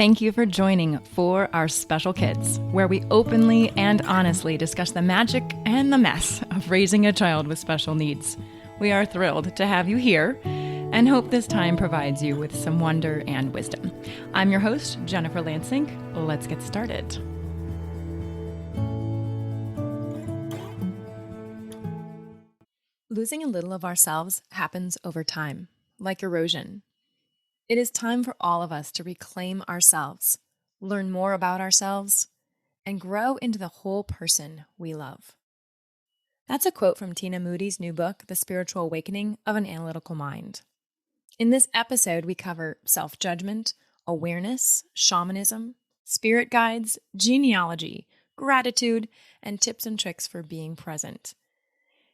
Thank you for joining For Our Special Kids, where we openly and honestly discuss the magic and the mess of raising a child with special needs. We are thrilled to have you here and hope this time provides you with some wonder and wisdom. I'm your host, Jennifer Lansing. Let's get started. Losing a little of ourselves happens over time, like erosion. It is time for all of us to reclaim ourselves, learn more about ourselves, and grow into the whole person we love. That's a quote from Tina Moody's new book, The Spiritual Awakening of an Analytical Mind. In this episode, we cover self-judgment, awareness, shamanism, spirit guides, genealogy, gratitude, and tips and tricks for being present.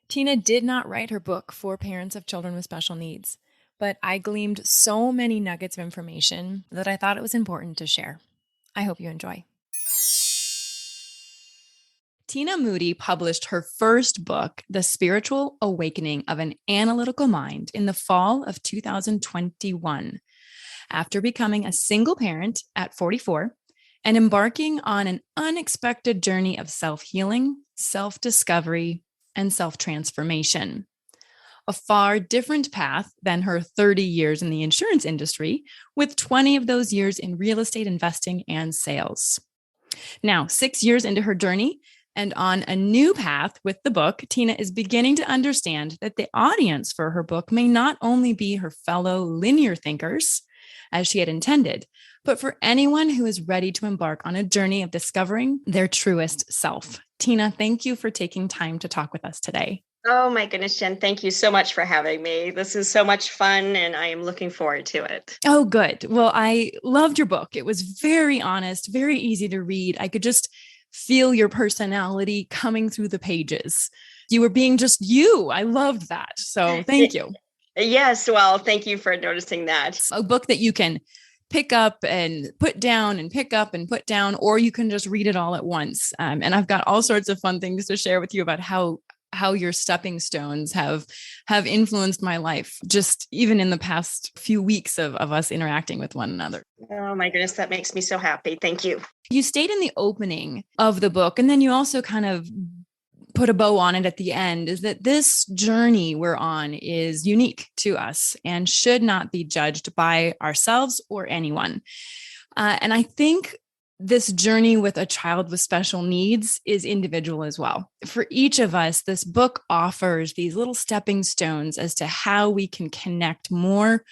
Tina did not write her book for parents of children with special needs, but I gleamed so many nuggets of information that I thought it was important to share. I hope you enjoy. Tina Moody published her first book, The Spiritual Awakening of an Analytical Mind, in the fall of 2021, after becoming a single parent at 44 and embarking on an unexpected journey of self-healing, self-discovery, and self-transformation. A far different path than her 30 years in the insurance industry, with 20 of those years in real estate investing and sales. Now, 6 years into her journey and on a new path with the book, Tina is beginning to understand that the audience for her book may not only be her fellow linear thinkers, as she had intended, but for anyone who is ready to embark on a journey of discovering their truest self. Tina, thank you for taking time to talk with us today. Oh my goodness, Jen, thank you so much for having me. This is so much fun and I am looking forward to it. Oh, good. Well, I loved your book. It was very honest, very easy to read. I could just feel your personality coming through the pages. You were being just you. I loved that. So thank you. Yes, well, thank you for noticing that. A book that you can pick up and put down and pick up and put down, or you can just read it all at once. And I've got all sorts of fun things to share with you about how your stepping stones have influenced my life, just even in the past few weeks of us interacting with one another. Oh my goodness, that makes me so happy. Thank you. You stayed in the opening of the book, and then you also kind of put a bow on it at the end, is that this journey we're on is unique to us and should not be judged by ourselves or anyone. And I think this journey with a child with special needs is individual as well. For each of us, this book offers these little stepping stones as to how we can connect more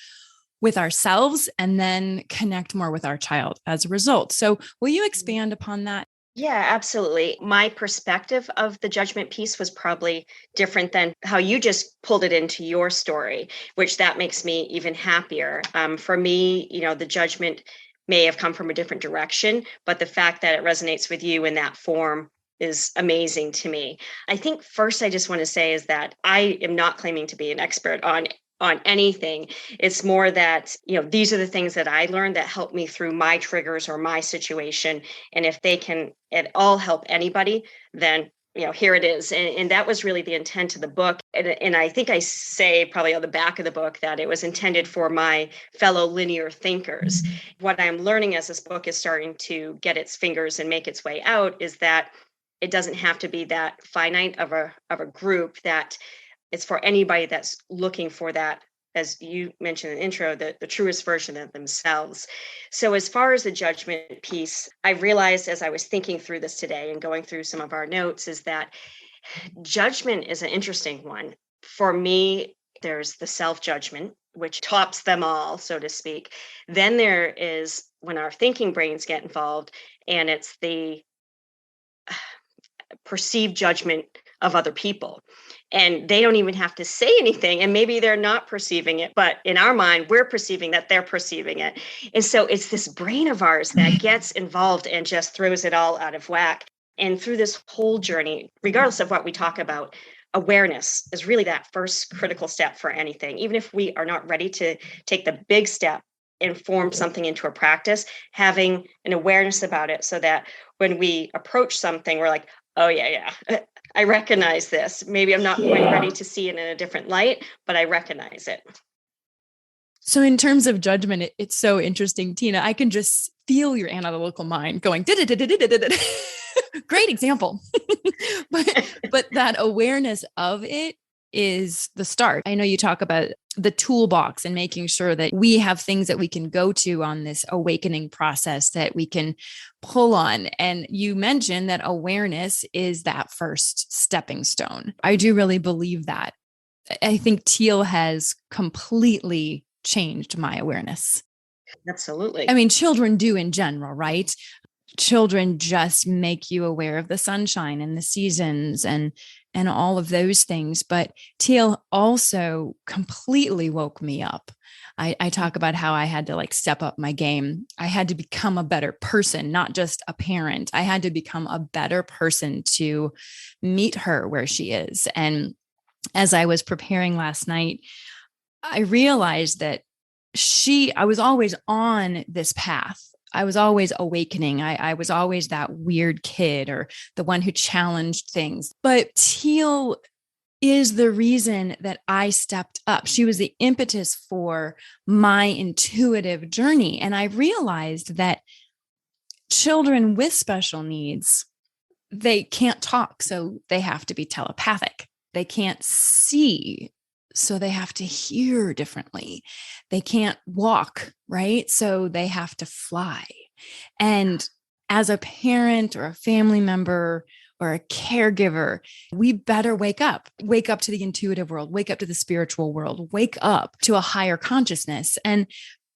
with ourselves and then connect more with our child as a result. So will you expand upon that? Yeah, absolutely. My perspective of the judgment piece was probably different than how you just pulled it into your story, which that makes me even happier. For me, the judgment may have come from a different direction, but the fact that it resonates with you in that form is amazing to me. I think first I just want to say is that I am not claiming to be an expert on anything. It's more that, these are the things that I learned that help me through my triggers or my situation. And if they can at all help anybody, then here it is. And that was really the intent of the book. And I think I say probably on the back of the book that it was intended for my fellow linear thinkers. What I'm learning as this book is starting to get its fingers and make its way out is that it doesn't have to be that finite of a group, that it's for anybody that's looking for that, as you mentioned in the intro, the truest version of themselves. So as far as the judgment piece, I realized as I was thinking through this today and going through some of our notes is that judgment is an interesting one. For me, there's the self-judgment, which tops them all, so to speak. Then there is when our thinking brains get involved, and it's the perceived judgment of other people. And they don't even have to say anything. And maybe they're not perceiving it, but in our mind, we're perceiving that they're perceiving it. And so it's this brain of ours that gets involved and just throws it all out of whack. And through this whole journey, regardless of what we talk about, awareness is really that first critical step for anything. Even if we are not ready to take the big step and form something into a practice, having an awareness about it so that when we approach something, we're like, oh, yeah, I recognize this. Maybe I'm not quite ready to see it in a different light, but I recognize it. So in terms of judgment, it's so interesting, Tina. I can just feel your analytical mind going, great example. but that awareness of it is the start. I know you talk about the toolbox and making sure that we have things that we can go to on this awakening process that we can pull on. And you mentioned that awareness is that first stepping stone. I do really believe that. I think Teal has completely changed my awareness. Absolutely. I mean, children do in general, right? Children just make you aware of the sunshine and the seasons and all of those things. But Teal also completely woke me up. I talk about how I had to like step up my game. I had to become a better person, not just a parent. I had to become a better person to meet her where she is. And as I was preparing last night, I realized that I was always on this path. I was always awakening. I was always that weird kid or the one who challenged things. But Teal is the reason that I stepped up. She was the impetus for my intuitive journey. And I realized that children with special needs, they can't talk, so they have to be telepathic. They can't see, so they have to hear differently. They can't walk, right? So they have to fly. And as a parent or a family member or a caregiver, we better wake up to the intuitive world, wake up to the spiritual world, wake up to a higher consciousness. And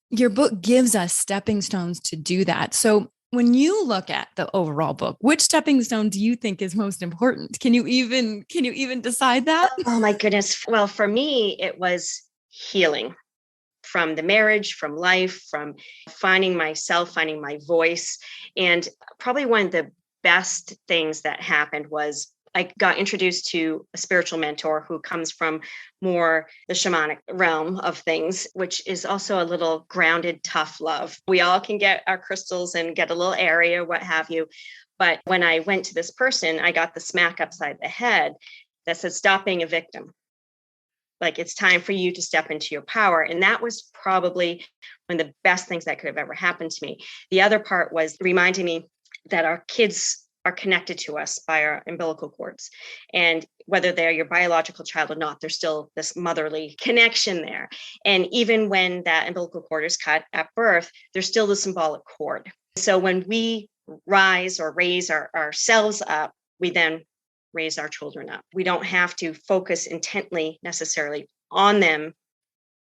your book gives us stepping stones to do that. So when you look at the overall book, which stepping stone do you think is most important? Can you even decide that? Oh my goodness. Well, for me, it was healing from the marriage, from life, from finding myself, finding my voice. And probably one of the best things that happened was I got introduced to a spiritual mentor who comes from more the shamanic realm of things, which is also a little grounded, tough love. We all can get our crystals and get a little area, what have you. But when I went to this person, I got the smack upside the head that said, stop being a victim. Like, it's time for you to step into your power. And that was probably one of the best things that could have ever happened to me. The other part was reminding me that our kids are connected to us by our umbilical cords. And whether they're your biological child or not, there's still this motherly connection there. And even when that umbilical cord is cut at birth, there's still the symbolic cord. So when we rise or raise ourselves up, we then raise our children up. We don't have to focus intently necessarily on them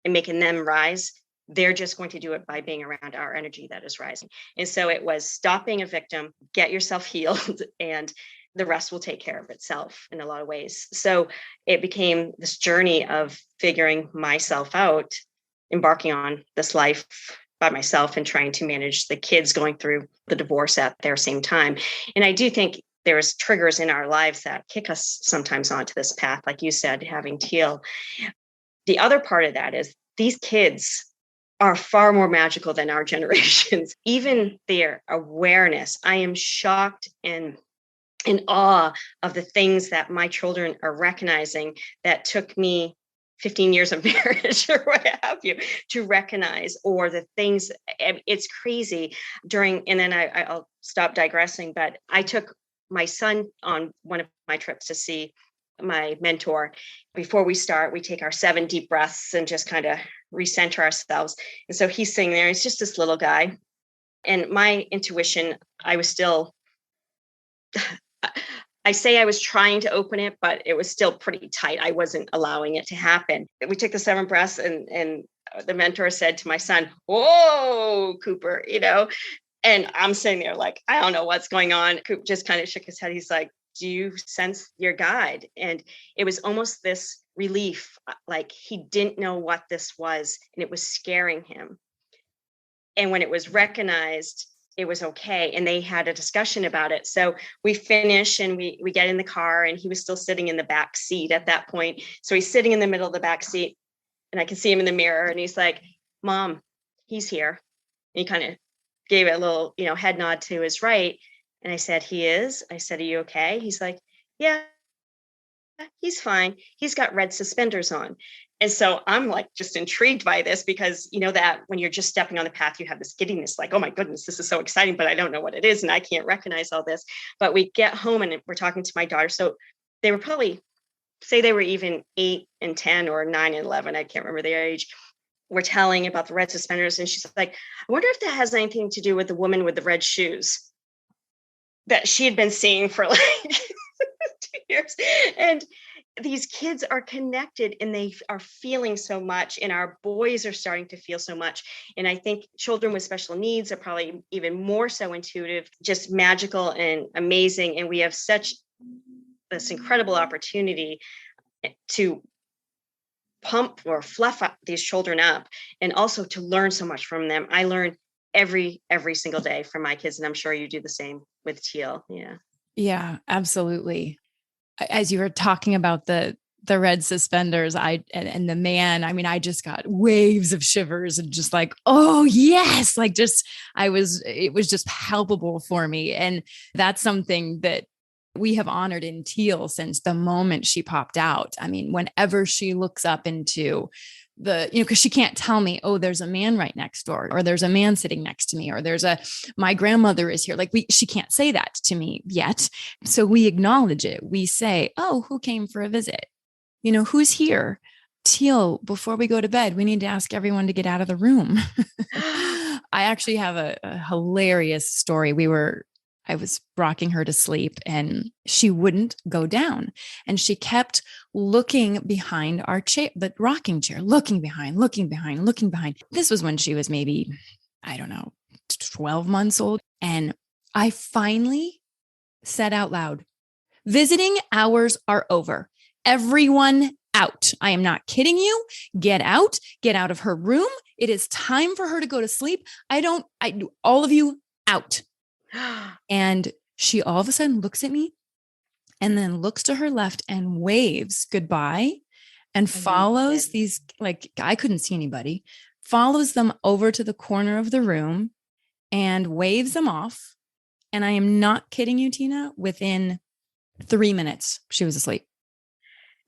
and making them rise. They're just going to do it by being around our energy that is rising. And so it was stop being a victim, get yourself healed, and the rest will take care of itself in a lot of ways. So it became this journey of figuring myself out, embarking on this life by myself and trying to manage the kids going through the divorce at their same time. And I do think there's triggers in our lives that kick us sometimes onto this path, like you said, having Teal. The other part of that is these kids are far more magical than our generations. Even their awareness, I am shocked and in awe of the things that my children are recognizing that took me 15 years of marriage or what have you to recognize, or the things. It's crazy. And then I'll stop digressing, but I took my son on one of my trips to see my mentor. Before we start, we take our 7 deep breaths and just kind of recenter ourselves. And so he's sitting there. He's just this little guy. And my intuition, I was still, I say I was trying to open it, but it was still pretty tight. I wasn't allowing it to happen. We took the 7 breaths and the mentor said to my son, "Whoa, Cooper," and I'm sitting there like, I don't know what's going on. Coop just kind of shook his head. He's like, "Do you sense your guide?" And it was almost this relief, like he didn't know what this was, and it was scaring him. And when it was recognized, it was okay. And they had a discussion about it. So we finish and we get in the car, and he was still sitting in the back seat at that point. So he's sitting in the middle of the back seat, and I can see him in the mirror, and he's like, "Mom, he's here." And he kind of gave it a little, head nod to his right. And I said, "He is?" I said, "Are you okay?" He's like, "Yeah, he's fine. He's got red suspenders on." And so I'm like just intrigued by this because that when you're just stepping on the path, you have this giddiness, like, oh my goodness, this is so exciting, but I don't know what it is. And I can't recognize all this. But we get home and we're talking to my daughter. So they were probably, say they were even 8 and 10 or 9 and 11. I can't remember their age. We're telling about the red suspenders. And she's like, I wonder if that has anything to do with the woman with the red shoes that she had been seeing for like 2 years. And these kids are connected and they are feeling so much, and our boys are starting to feel so much. And I think children with special needs are probably even more so intuitive, just magical and amazing. And we have such this incredible opportunity to pump or fluff up these children up, and also to learn so much from them. I learn every single day from my kids, and I'm sure you do the same with Teal. Yeah, absolutely. As you were talking about the red suspenders, and the man, I mean, I just got waves of shivers and just like, oh yes, like it was just palpable for me. And that's something that we have honored in Teal since the moment she popped out. I mean, whenever she looks up into because she can't tell me, oh, there's a man right next door, or there's a man sitting next to me, or my grandmother is here. Like she can't say that to me yet. So we acknowledge it. We say, oh, who came for a visit? Who's here? Teal, before we go to bed, we need to ask everyone to get out of the room. I actually have a hilarious story. I was rocking her to sleep and she wouldn't go down. And she kept looking behind our chair, the rocking chair, looking behind. This was when she was maybe, I don't know, 12 months old. And I finally said out loud, visiting hours are over. Everyone out. I am not kidding you. Get out of her room. It is time for her to go to sleep. All of you out. And she all of a sudden looks at me and then looks to her left and waves goodbye and follows these, like, I couldn't see anybody, follows them over to the corner of the room and waves them off. And I am not kidding you, Tina, within 3 minutes, she was asleep.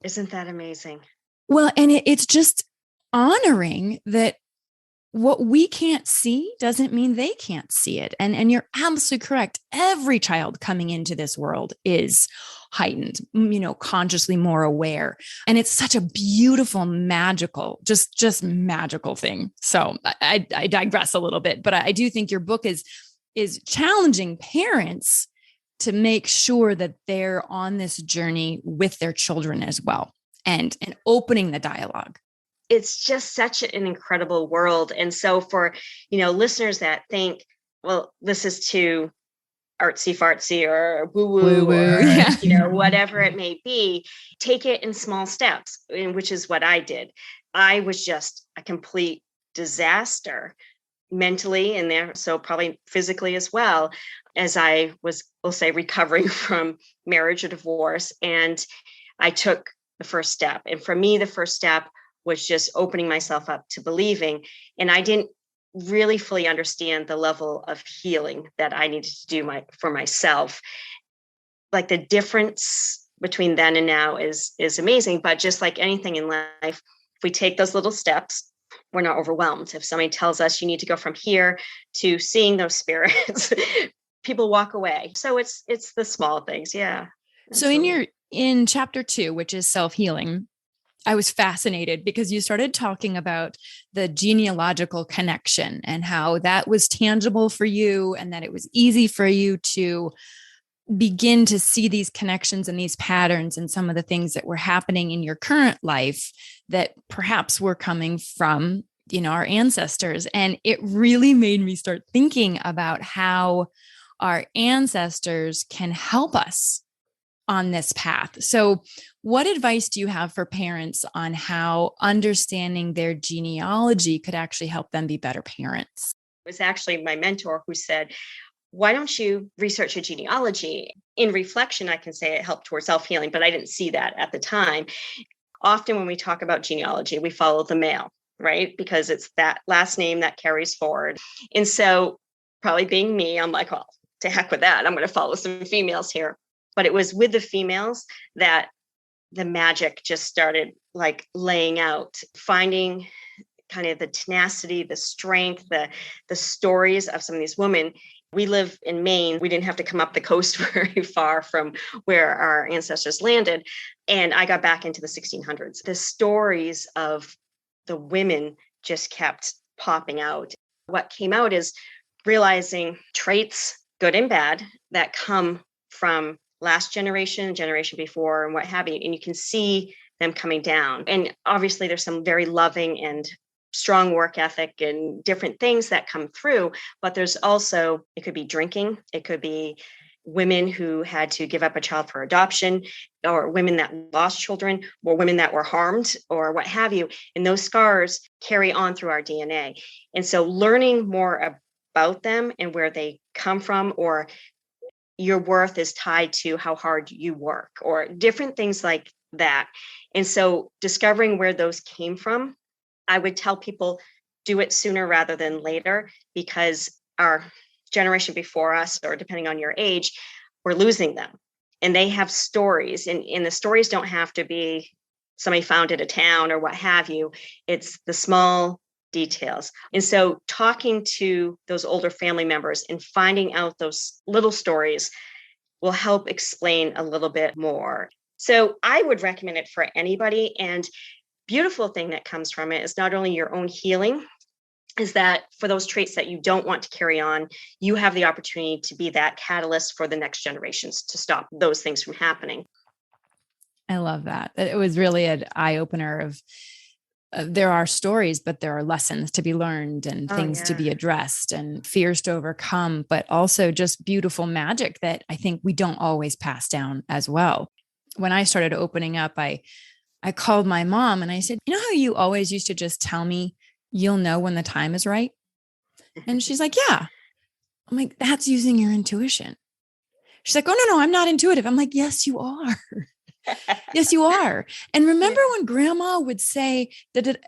Isn't that amazing? Well, and it's just honoring that what we can't see doesn't mean they can't see it. And you're absolutely correct. Every child coming into this world is heightened, consciously more aware. And it's such a beautiful, magical, just magical thing. So I digress a little bit, but I do think your book is challenging parents to make sure that they're on this journey with their children as well, and opening the dialogue. It's just such an incredible world. And so for, listeners that think, well, this is too artsy fartsy or woo woo or, yeah. Whatever it may be, take it in small steps, which is what I did. I was just a complete disaster mentally and there. So probably physically as well, as I was, we'll say, recovering from marriage or divorce. And I took the first step. And for me, the first step was just opening myself up to believing. And I didn't really fully understand the level of healing that I needed to do for myself. Like the difference between then and now is amazing. But just like anything in life, if we take those little steps, we're not overwhelmed. If somebody tells us you need to go from here to seeing those spirits, people walk away. So it's the small things. Yeah. Absolutely. So in chapter 2, which is self-healing, I was fascinated because you started talking about the genealogical connection and how that was tangible for you and that it was easy for you to begin to see these connections and these patterns and some of the things that were happening in your current life that perhaps were coming from, our ancestors. And it really made me start thinking about how our ancestors can help us on this path. So what advice do you have for parents on how understanding their genealogy could actually help them be better parents? It was actually my mentor who said, why don't you research your genealogy? In reflection, I can say it helped towards self-healing, but I didn't see that at the time. Often when we talk about genealogy, we follow the male, right? Because it's that last name that carries forward. And so probably being me, I'm like, well, to heck with that. I'm going to follow some females here. But it was with the females that the magic just started like laying out, finding kind of the tenacity, the strength, the stories of some of these women. We live in Maine. We didn't have to come up the coast very far from where our ancestors landed. And I got back into the 1600s. The stories of the women just kept popping out. What came out is realizing traits, good and bad, that come from last generation, generation before, and what have you. And you can see them coming down. And obviously, there's some very loving and strong work ethic and different things that come through. But there's also, it could be drinking, it could be women who had to give up a child for adoption, or women that lost children, or women that were harmed, or what have you. And those scars carry on through our DNA. And so learning more about them and where they come from, or your worth is tied to how hard you work, or different things like that. And so discovering where those came from, I would tell people, do it sooner rather than later, because our generation before us, or depending on your age, we're losing them. And they have stories, and the stories don't have to be somebody founded a town or what have you. It's the small details. And so talking to those older family members and finding out those little stories will help explain a little bit more. So I would recommend it for anybody. And beautiful thing that comes from it is not only your own healing, is that for those traits that you don't want to carry on, you have the opportunity to be that catalyst for the next generations to stop those things from happening. I love that. It was really an eye opener of there are stories, but there are lessons to be learned and things to be addressed and fears to overcome, but also just beautiful magic that I think we don't always pass down as well. When I started opening up, I called my mom and I said, you know how you always used to just tell me you'll know when the time is right? And she's like, yeah. I'm like, that's using your intuition. She's like, oh, no, I'm not intuitive. I'm like, yes, you are. Yes, you are. And remember when grandma would say that,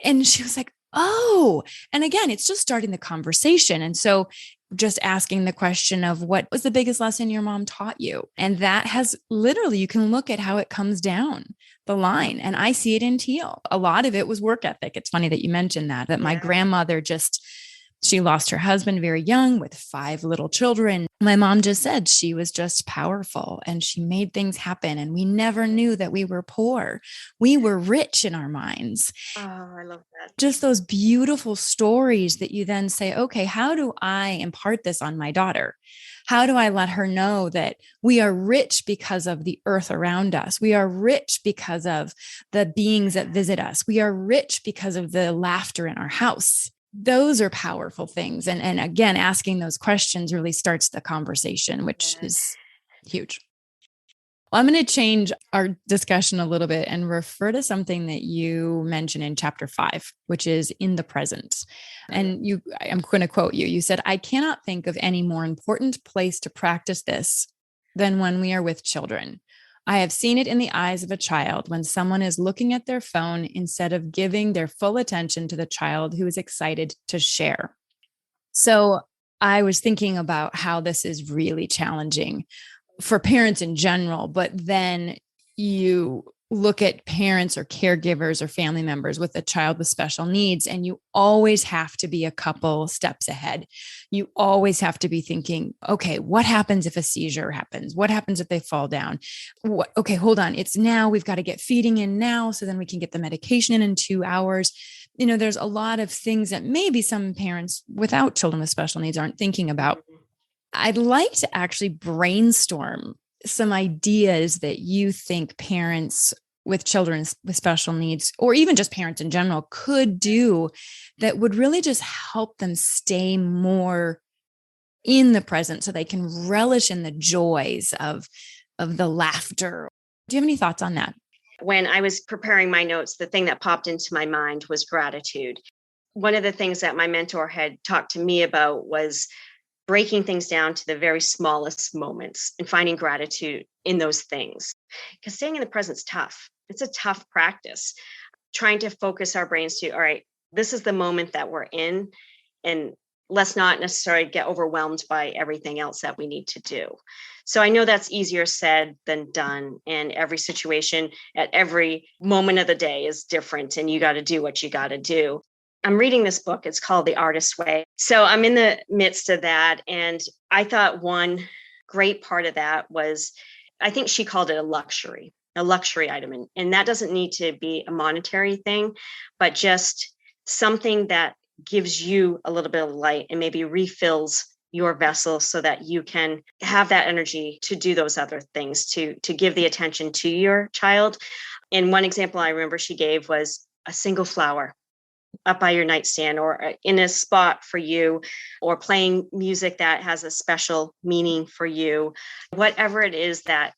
and she was like, oh, and again, it's just starting the conversation. And so just asking the question of what was the biggest lesson your mom taught you? And that has literally, you can look at how it comes down the line. And I see it in Teal. A lot of it was work ethic. It's funny that you mentioned that my grandmother she lost her husband very young with 5 little children. My mom just said she was just powerful and she made things happen. And we never knew that we were poor. We were rich in our minds. Oh, I love that. Just those beautiful stories that you then say, okay, how do I impart this on my daughter? How do I let her know that we are rich because of the earth around us? We are rich because of the beings that visit us. We are rich because of the laughter in our house. Those are powerful things. And again, asking those questions really starts the conversation, which is huge. Well, I'm going to change our discussion a little bit and refer to something that you mentioned in chapter 5, which is in the present. And I'm going to quote you. You said, I cannot think of any more important place to practice this than when we are with children. I have seen it in the eyes of a child when someone is looking at their phone instead of giving their full attention to the child who is excited to share. So I was thinking about how this is really challenging for parents in general, but then you look at parents or caregivers or family members with a child with special needs, and you always have to be a couple steps ahead. You always have to be thinking, okay, what happens if a seizure happens? What happens if they fall down? Okay, hold on. It's now, we've got to get feeding in now, so then we can get the medication in 2 hours. There's a lot of things that maybe some parents without children with special needs aren't thinking about. I'd like to actually brainstorm some ideas that you think parents with children with special needs, or even just parents in general, could do that would really just help them stay more in the present so they can relish in the joys of the laughter. Do you have any thoughts on that? When I was preparing my notes, the thing that popped into my mind was gratitude. One of the things that my mentor had talked to me about was breaking things down to the very smallest moments and finding gratitude in those things. Because staying in the present is tough. It's a tough practice. Trying to focus our brains to, all right, this is the moment that we're in. And let's not necessarily get overwhelmed by everything else that we need to do. So I know that's easier said than done. And every situation at every moment of the day is different, and you got to do what you got to do. I'm reading this book. It's called The Artist's Way. So I'm in the midst of that. And I thought one great part of that was, I think she called it a luxury item. And that doesn't need to be a monetary thing, but just something that gives you a little bit of light and maybe refills your vessel so that you can have that energy to do those other things, to give the attention to your child. And one example I remember she gave was a single flower up by your nightstand or in a spot for you, or playing music that has a special meaning for you, whatever it is that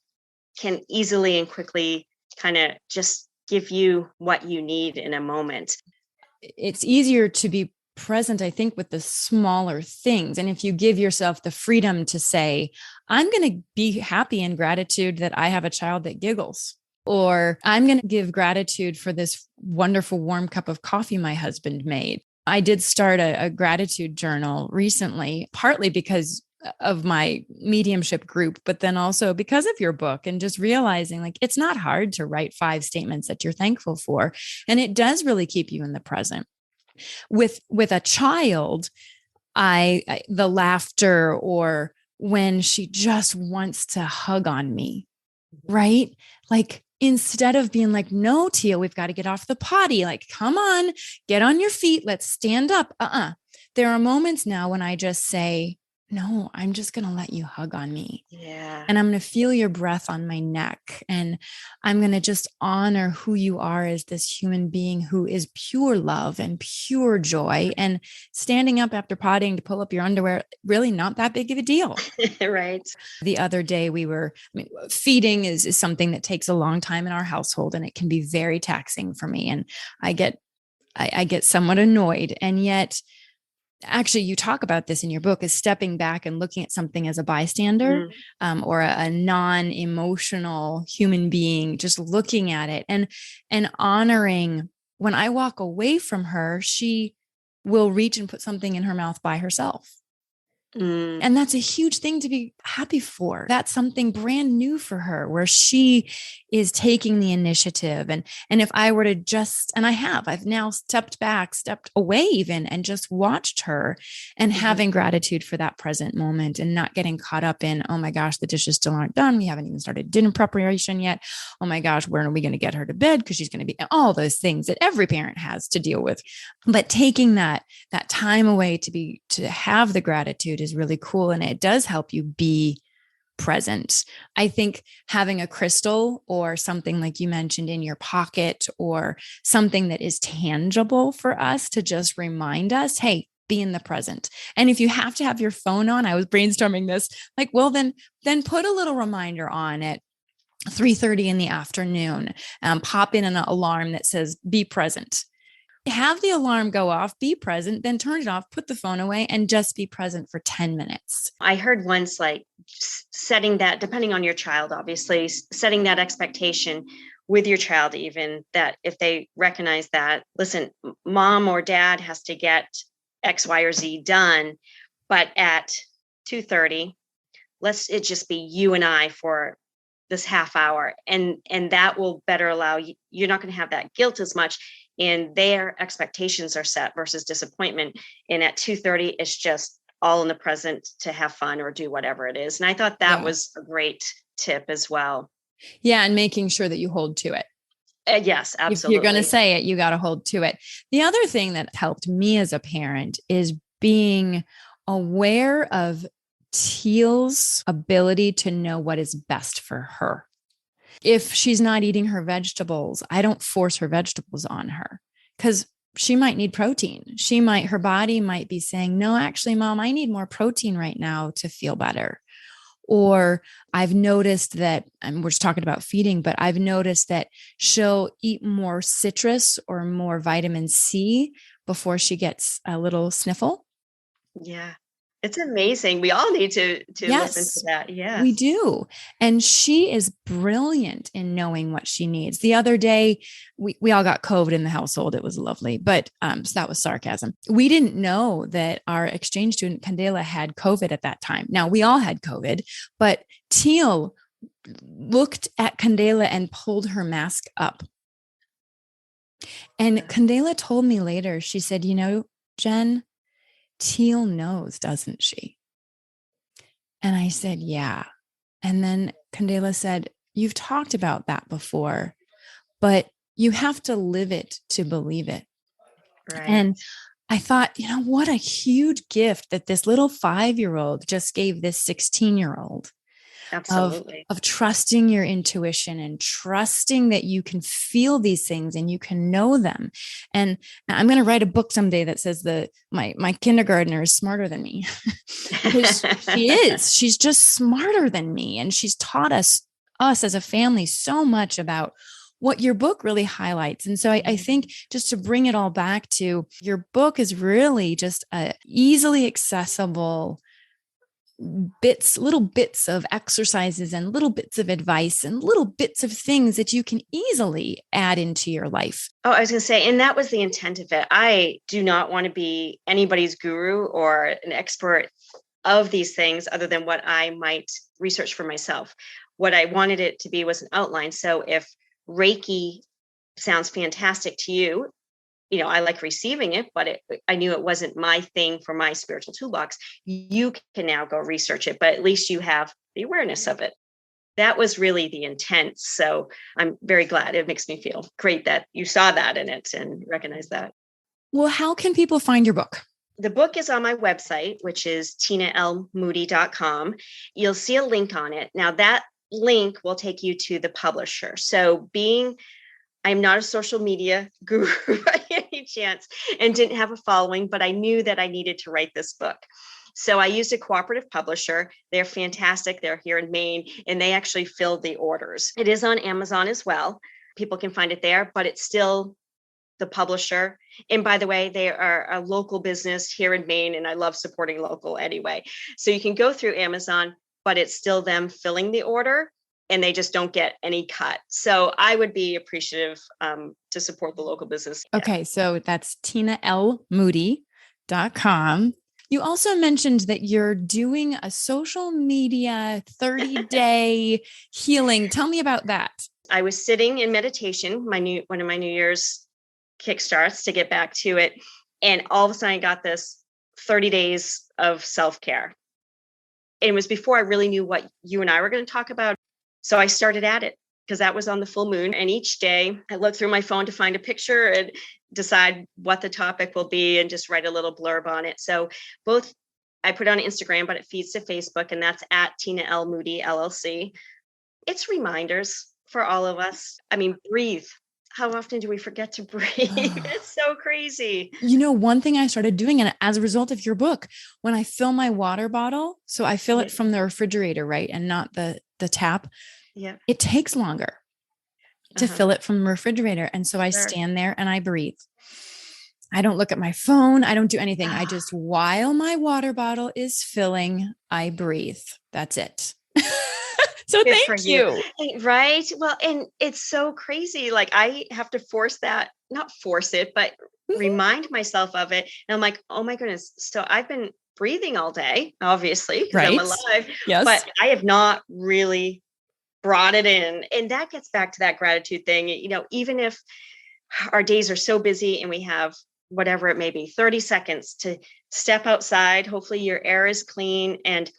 can easily and quickly kind of just give you what you need in a moment. It's easier to be present, I think, with the smaller things. And if you give yourself the freedom to say, I'm going to be happy in gratitude that I have a child that giggles, or I'm going to give gratitude for this wonderful warm cup of coffee my husband made. I did start a gratitude journal recently, partly because of my mediumship group, but then also because of your book, and just realizing like it's not hard to write 5 statements that you're thankful for. And it does really keep you in the present. With a child, the laughter, or when she just wants to hug on me, right? Like, instead of being like, no, Tia, we've got to get off the potty. Like, come on, get on your feet. Let's stand up. There are moments now when I just say, no, I'm just going to let you hug on me. Yeah. And I'm going to feel your breath on my neck. And I'm going to just honor who you are as this human being who is pure love and pure joy. And standing up after potting to pull up your underwear, really not that big of a deal. Right. The other day feeding is something that takes a long time in our household, and it can be very taxing for me. And I get somewhat annoyed. And yet, actually, you talk about this in your book, is stepping back and looking at something as a bystander, or a non-emotional human being, just looking at it and honoring. When I walk away from her, she will reach and put something in her mouth by herself. And that's a huge thing to be happy for. That's something brand new for her, where she is taking the initiative. And if I were to I've now stepped away even, and just watched her, and having gratitude for that present moment, and not getting caught up in, oh my gosh, the dishes still aren't done. We haven't even started dinner preparation yet. Oh my gosh, when are we going to get her to bed? Because she's going to be all those things that every parent has to deal with. But taking that time away to have the gratitude is really cool. And it does help you be present. I think having a crystal or something like you mentioned in your pocket, or something that is tangible for us to just remind us, hey, be in the present. And if you have to have your phone on, I was brainstorming this, like, well, then put a little reminder on at 3:30 in the afternoon, pop in an alarm that says, be present. Have the alarm go off, be present, then turn it off, put the phone away, and just be present for 10 minutes. I heard once, like, setting that, depending on your child, obviously, setting that expectation with your child, even that if they recognize that, listen, mom or dad has to get X, Y, or Z done, but at 2:30, let's it just be you and I for this half hour. And that will better allow you, you're not going to have that guilt as much, and their expectations are set versus disappointment. And at 2:30, it's just all in the present to have fun or do whatever it is. And I thought that was a great tip as well. Yeah. And making sure that you hold to it. Yes, absolutely. If you're going to say it, you got to hold to it. The other thing that helped me as a parent is being aware of Teal's ability to know what is best for her. If she's not eating her vegetables, I don't force her vegetables on her, because she might need protein. Her body might be saying, no, actually, mom, I need more protein right now to feel better. Or I've noticed that, and we're just talking about feeding, but I've noticed that she'll eat more citrus or more vitamin C before she gets a little sniffle. Yeah. It's amazing. We all need to listen to Yes, that. we Yes. do. And she is brilliant in knowing what she needs. The other day, we all got COVID in the household. It was lovely, but so that was sarcasm. We didn't know that our exchange student, Candela, had COVID at that time. Now, we all had COVID, but Teal looked at Candela and pulled her mask up. And Candela told me later, she said, Jen, Teal knows, doesn't she? And I said, yeah. And then Candela said, you've talked about that before, but you have to live it to believe it. Right. And I thought, what a huge gift that this little 5-year-old just gave this 16-year-old Absolutely. of trusting your intuition and trusting that you can feel these things and you can know them. And I'm going to write a book someday that says my kindergartner is smarter than me. Because she's just smarter than me. And she's taught us as a family so much about what your book really highlights. And so I think just to bring it all back to your book is really just a easily accessible little bits of exercises and little bits of advice and little bits of things that you can easily add into your life. Oh, I was going to say, and that was the intent of it. I do not want to be anybody's guru or an expert of these things other than what I might research for myself. What I wanted it to be was an outline. So if Reiki sounds fantastic to you, I like receiving it, but I knew it wasn't my thing for my spiritual toolbox. You can now go research it, but at least you have the awareness of it. That was really the intent. So I'm very glad. It makes me feel great that you saw that in it and recognized that. Well, how can people find your book? The book is on my website, which is tinalmoody.com. You'll see a link on it. Now that link will take you to the publisher. So I'm not a social media guru by any chance and didn't have a following, but I knew that I needed to write this book. So I used a cooperative publisher. They're fantastic. They're here in Maine, and they actually filled the orders. It is on Amazon as well. People can find it there, but it's still the publisher. And by the way, they are a local business here in Maine, and I love supporting local anyway. So you can go through Amazon, but it's still them filling the order, and they just don't get any cut. So I would be appreciative to support the local business. Okay, so that's tinalmoody.com. You also mentioned that you're doing a social media 30-day healing. Tell me about that. I was sitting in meditation, one of my New Year's kickstarts to get back to it. And all of a sudden I got this 30 days of self-care. And it was before I really knew what you and I were going to talk about. So I started at it because that was on the full moon. And each day I look through my phone to find a picture and decide what the topic will be and just write a little blurb on it. So both I put on Instagram, but it feeds to Facebook, and that's at Tina L. Moody LLC. It's reminders for all of us. I mean, breathe. How often do we forget to breathe? It's so crazy. One thing I started doing, and as a result of your book, when I fill my water bottle, so I fill it from the refrigerator, right? And not the tap. Yeah. It takes longer to fill it from the refrigerator. And so I stand there and I breathe. I don't look at my phone. I don't do anything. I just, while my water bottle is filling, I breathe. That's it. So Good thank you. Right. Well, and it's so crazy. Like I have to not force it, but remind myself of it. And I'm like, oh my goodness. So I've been breathing all day, obviously, because I'm alive. Yes. But I have not really brought it in. And that gets back to that gratitude thing. Even if our days are so busy and we have whatever it may be, 30 seconds to step outside, hopefully your air is clean, and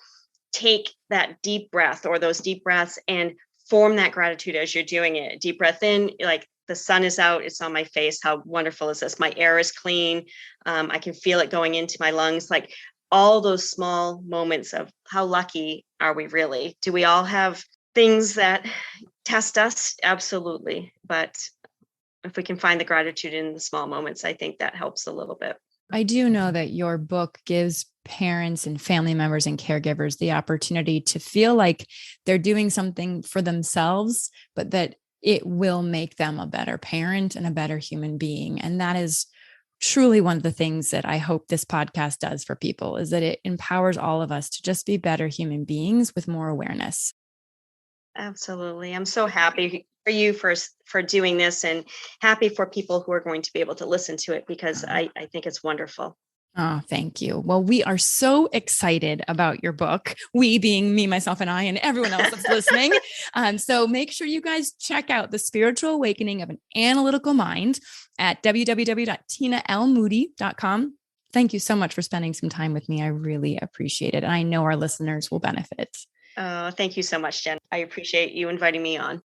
take that deep breath or those deep breaths and form that gratitude as you're doing it. Deep breath in, like the sun is out, it's on my face. How wonderful is this? My air is clean. I can feel it going into my lungs. Like all those small moments of how lucky are we really? Do we all have things that test us? Absolutely. But if we can find the gratitude in the small moments, I think that helps a little bit. I do know that your book gives parents and family members and caregivers the opportunity to feel like they're doing something for themselves, but that it will make them a better parent and a better human being. And that is truly one of the things that I hope this podcast does for people is that it empowers all of us to just be better human beings with more awareness. Absolutely. I'm so happy for you for doing this, and happy for people who are going to be able to listen to it, because I think it's wonderful. Oh, thank you. Well, we are so excited about your book, we being me, myself, and I, and everyone else that's listening. So make sure you guys check out The Spiritual Awakening of an Analytical Mind at www.tinalmoody.com. Thank you so much for spending some time with me. I really appreciate it. And I know our listeners will benefit. Thank you so much, Jen. I appreciate you inviting me on.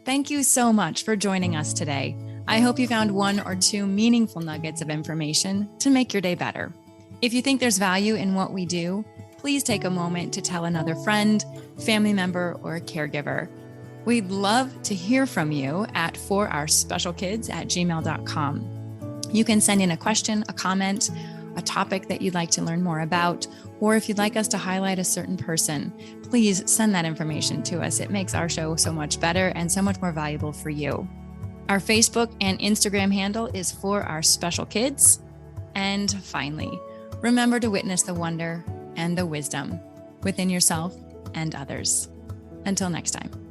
Thank you so much for joining us today. I hope you found one or two meaningful nuggets of information to make your day better. If you think there's value in what we do, please take a moment to tell another friend, family member, or a caregiver. We'd love to hear from you at forourspecialkids@gmail.com. You can send in a question, a comment, a topic that you'd like to learn more about, or if you'd like us to highlight a certain person, please send that information to us. It makes our show so much better and so much more valuable for you. Our Facebook and Instagram handle is For Our Special Kids. And finally, remember to witness the wonder and the wisdom within yourself and others. Until next time.